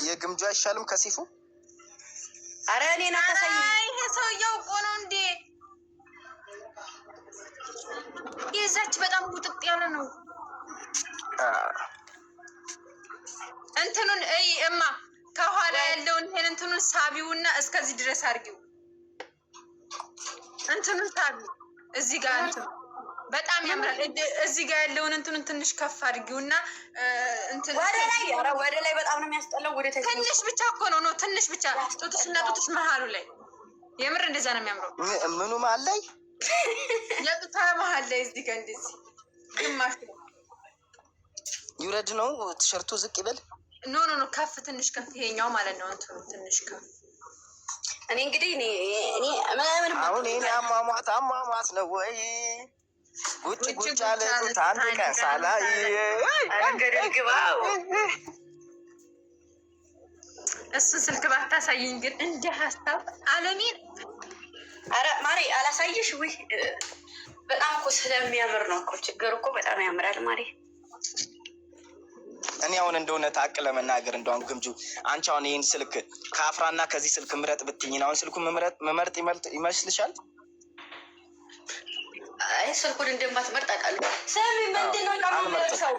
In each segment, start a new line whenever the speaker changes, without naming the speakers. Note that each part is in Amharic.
የግምጃ አይሻልም ከሲፉ?
አረ እኔን አታሳይ።
ይሄ ሰውዬው እኮ ነው እንዴ? የዛች በጣም ቁጥጥ ያለ ነው። እንትኑን እማ ከኋላ ያለውን ይሄን እንትኑን ሳቢውና እስከዚህ ድረስ አድርጊው። እንትኑን ሳቢው እዚህ ጋር እንትኑ በጣም ያምራል። እዚህ ጋር ያለውን እንትኑን ትንሽ ከፍ አድርጊውና እንትን
ወደ ላይ በጣም ነው የሚያስጠላው። ወደ ታች
ትንሽ ብቻ እኮ ነው ትንሽ ብቻ ጡትሽና ጡትሽ መሀሉ ላይ የምር እንደዛ ነው የሚያምረው።
ምኑ መሀል ላይ?
የጡታ መሀል ላይ እዚህ ጋር እንደዚህ ግማሽ
ይውረድ ነው ቲሸርቱ ዝቅ ይበል።
ኖ ከፍ ትንሽ ከፍ ይሄኛው ማለት ነው እንትኑ ትንሽ ከፍ።
እኔ እንግዲህ እኔ
አሁን እኔ አሟሟት ነው ወይ ጉጭ አለ አንድ ቀን ሳላይ
አንገደል ግባው።
እሱ ስልክ ባታሳይኝ ግን እንደ ሀሳብ አለሜን።
አረ ማሪ አላሳየሽ ወይ? በጣም እኮ ስለሚያምር ነው እኮ ችግር እኮ በጣም ያምራል ማሪ።
እኔ አሁን እንደሆነ ታቅ ለመናገር እንደውም ግምጁ አንቺ አሁን ይሄን ስልክ ከአፍራና ከዚህ ስልክ ምረጥ ብትይኝ አሁን ስልኩን መመረጥ ይመስልሻል?
አይ ስልኩን እንደማትመርጥ አውቃለሁ። ሰሚ ምንድነው ለማምረጥው?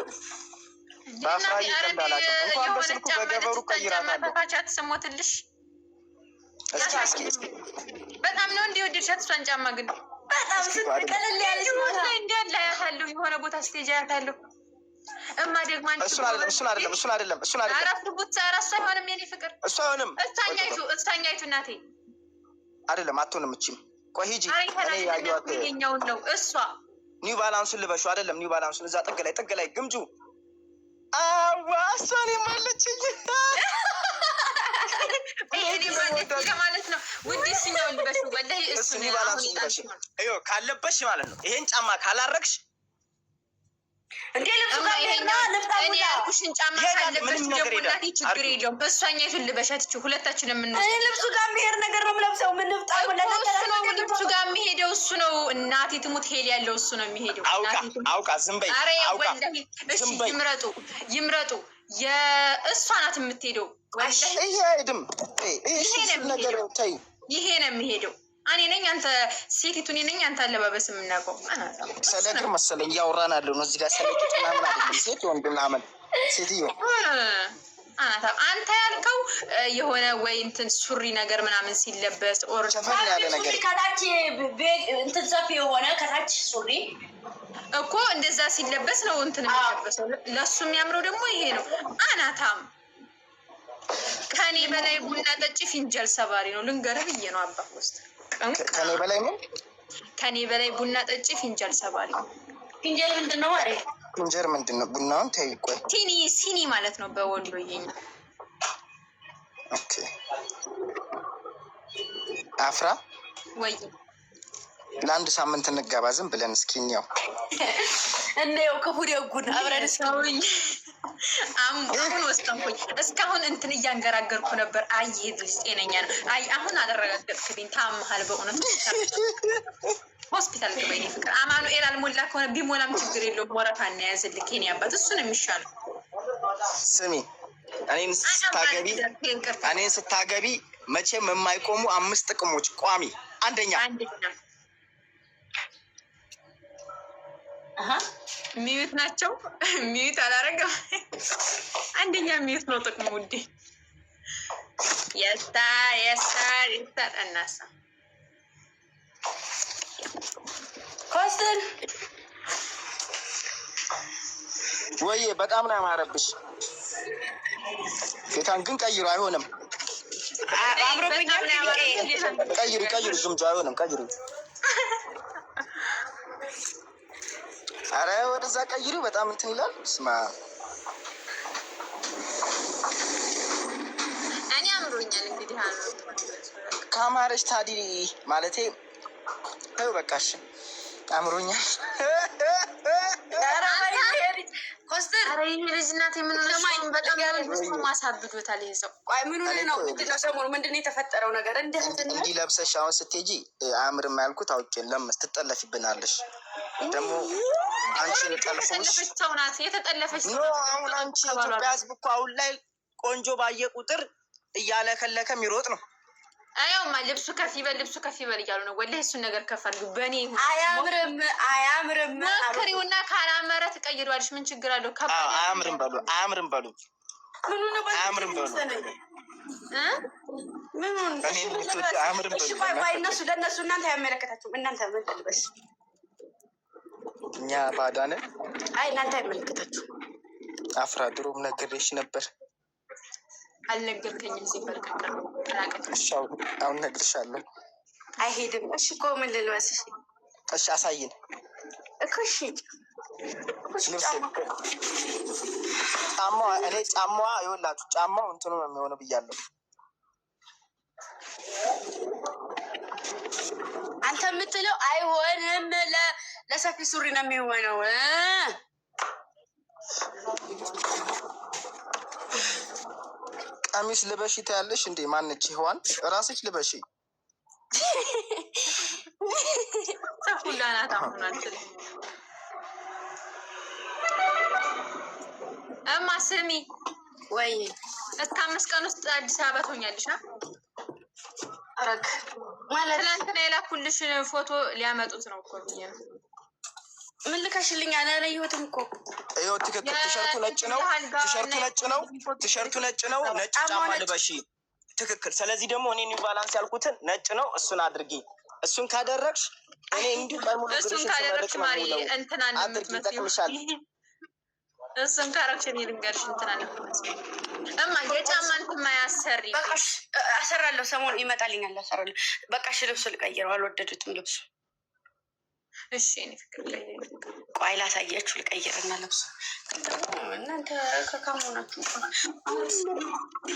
ባፍራ ይቀዳላችሁ እንኳን በስልኩ በገበሩ ቀይራታለሁ።
ታቻት ስሞትልሽ
እስኪ
በጣም ነው እንደወደድሻት እሷን ጫማ ግን
በጣም ቀለል ያለች ነው
እንዴ ያያታለሁ የሆነ ቦታ ስቴጅ ያያታለሁ። እማ ደግሞ አንቺ
እሱን አይደለም
አራት ቡት አራሱ አይሆንም የኔ ፍቅር
እሱ አይሆንም።
እሷኛይቱ እናቴ
አይደለም አትሆንም። እቺም ቆይ ሂጂ እኔ ያዩት
የኛው ነው እሷ
ኒው ባላንሱን ልበሹ አይደለም ኒው ባላንሱን እዛ ጥግ ላይ ግምጁ አዋሳኔ ማለችኝ
ማለት ነው ውድ ሲኛው ልበሹ ወላሂ
እሱ ኒው ባላንሱን ልበሹ አይዮ ካለበሽ ማለት ነው። ይሄን ጫማ ካላረግሽ
እንዴ ልብሱ ጋር ይሄና ልፍታ
እኔ ያልኩሽን ጫማ ካለበሽ ደግሞ እናቴ ችግር የለውም። በእሷኛይቱን ልበሻት እቺ ሁለታችንም ምን
እኔ ልብሱ ጋር የሚሄድ ነገር ነው የምለብሰው። ምን ልፍጣ
ልብሱ ጋር የሚሄደው እሱ ነው። እናቴ ትሙት ሄል ያለው እሱ ነው የሚሄደው።
አውቃ ዝም በይ አውቃ
እሺ ይምረጡ የእሷ ናት የምትሄደው።
ይሄ አይደም
ይሄ ነው የሚሄደው። እኔ ነኝ አንተ ሴቲቱ እኔ ነኝ አንተ አለባበስ የምናውቀው
ሰለግር መሰለኝ እያወራን ያለው ነው እዚህ ጋር ሰለግር ምናምን አይደለም። ሴት ወንድ ምናምን ሴትዮ
አንተ ያልከው የሆነ ወይ እንትን ሱሪ ነገር ምናምን ሲለበስ ኦር
ሸፈን ያለ ነገር
ከታች እንትን ሰፊ የሆነ ከታች ሱሪ
እኮ እንደዛ ሲለበስ ነው እንትን የሚለበሰው። ለሱ የሚያምረው ደግሞ ይሄ ነው። አናታም ከኔ በላይ ቡና ጠጪ ፊንጀል ሰባሪ ነው ልንገርህ ብዬ ነው አባ ውስጥ
ከኔ በላይ ምን
ከኔ በላይ ቡና ጠጪ ፊንጀል ሰባሪ ነው።
ፊንጀል ምንድነው አይደል?
ፊንጀል ምንድነው? ቡናውን ተይ ቆይ
ሲኒ ማለት ነው በወሎ ይሄኛ።
ኦኬ አፍራ
ወይ
ለአንድ ሳምንት እንጋባ ዝም ብለን እስኪ እንየው
እንየው ክፉ ደጉን አብረን
እስካሁን አሁን ወስጠንኩኝ እስካሁን እንትን እያንገራገርኩ ነበር። አይ ይሄ ልጅ ጤነኛ ነው። አይ አሁን አደረጋገጥክልኝ። ታመሃል በእውነት ሆስፒታል ገባኝ። እኔ ፍቅር አማኑኤል አልሞላ ከሆነ ቢሞላም ችግር የለውም። ወረፋ እናያዝልክ የኔ አባት እሱ ነው የሚሻለው።
ስሚ እኔን ስታገቢ መቼም የማይቆሙ 5 ጥቅሞች ቋሚ። አንደኛ
ሚዩት ናቸው። ሚዩት አላረገም። አንደኛ ሚዩት ነው ጥቅሙ ውዴ። የስታ እናሳ
ኮስተን
ወይ በጣም ነው ያማረብሽ። ጌታን ግን ቀይሩ አይሆንም። ቀይሩ ዝምጃ አይሆንም። ቀይሩ አረ ወደዛ ቀይሩ። በጣም እንትን ይላል። ስማ
እኔ አምሮኛል። እንግዲህ
ካማረሽ ታዲ ማለቴ ተው በቃሽ። አምሮኛል።
ኮስተር
አረ ይሄ ልጅ እናቴ ምን ነው በጣም ነው ማሳብዶታል ይሄ ሰው።
ቆይ ምን ነው ምንድነው ሰሞኑን ምንድነው የተፈጠረው ነገር?
እንዲህ ለብሰሽ አሁን ስትሄጂ አምርም ያልኩት አውቄ ለምን ትጠለፊብናለሽ ደግሞ አንቺን ጠልፎሽ
ሰው ናት የተጠለፈች
ነው። አሁን አንቺ ኢትዮጵያ ሕዝብ እኮ አሁን ላይ ቆንጆ ባየ ቁጥር እያለከለከ የሚሮጥ ነው።
አያውማ ልብሱ ከፍ ይበል ልብሱ ከፍ ይበል እያሉ ነው። ወላሂ እሱን ነገር ከፍ አድርጊው። በእኔ
አያምርም
ሞክሪውና ካላመረ ትቀይሪዋለሽ። ምን ችግር አለው?
አያምርም በሉ አያምርም በሉ አያምርም በሉ
እነሱ ለእነሱ እናንተ አይመለከታችሁም። እናንተ ምን ልበስ?
እኛ ባዳነ
አይ እናንተ አይመለከታችሁም።
አፍራ ድሮም ነግሬሽ ነበር።
አልነገርከኝም። ሲበልቀቀ
አሁን ነግርሻለሁ።
አይሄድም። እሺ እኮ ምን ልልበስ?
እሺ አሳይን
እኮ እሺ።
ጫማዋ እኔ ጫማዋ ይኸውላችሁ ጫማው እንትኑ ነው የሚሆነው ብያለሁ።
አንተ የምትለው አይሆንም። ለሰፊ ሱሪ ነው የሚሆነው።
ቀሚስ ልበሺ ታያለሽ እንዴ? ማነች ይሆን? ራስሽ ልበሺ።
ሁላናት አሁናት እማ ስሚ
ወይ
እስከ 5 ቀን ውስጥ አዲስ አበባ ትሆኛለሽ።
አረክ ማለት
ትናንትና የላኩልሽ ፎቶ ሊያመጡት ነው እኮ ብዬ ነው።
ምን ልከሽልኝ? አላለየሁትም እኮ
ይኸው ትክክል። ቲሸርቱ ነጭ ነው። ቲሸርቱ ነጭ ነው። ቲሸርቱ ነጭ ነው። ነጭ ጫማ ልበሺ። ትክክል። ስለዚህ ደግሞ እኔ ኒው ባላንስ ያልኩትን ነጭ ነው። እሱን አድርጊ። እሱን ካደረግሽ እኔ እንዲሁ ቀርሙ
እሱን ካደረግሽ ማሪ እንትና
እንደምትመስል
እሱን ካደረግሽ እኔ ልንገርሽ እንትና እንደምትመስል እማ የጫማ እንትን ማያሰሪ
በቃሽ። አሰራለሁ። ሰሞኑን ይመጣልኛል። አሰራለሁ። በቃሽ። ልብሱ ልቀይረው። አልወደዱትም ልብሱ።
እሺ እኔ ፍቅር ላይ
ቆይ ላሳያችሁ። ልቀይርና ልብሱ እናንተ ከካሞናችሁ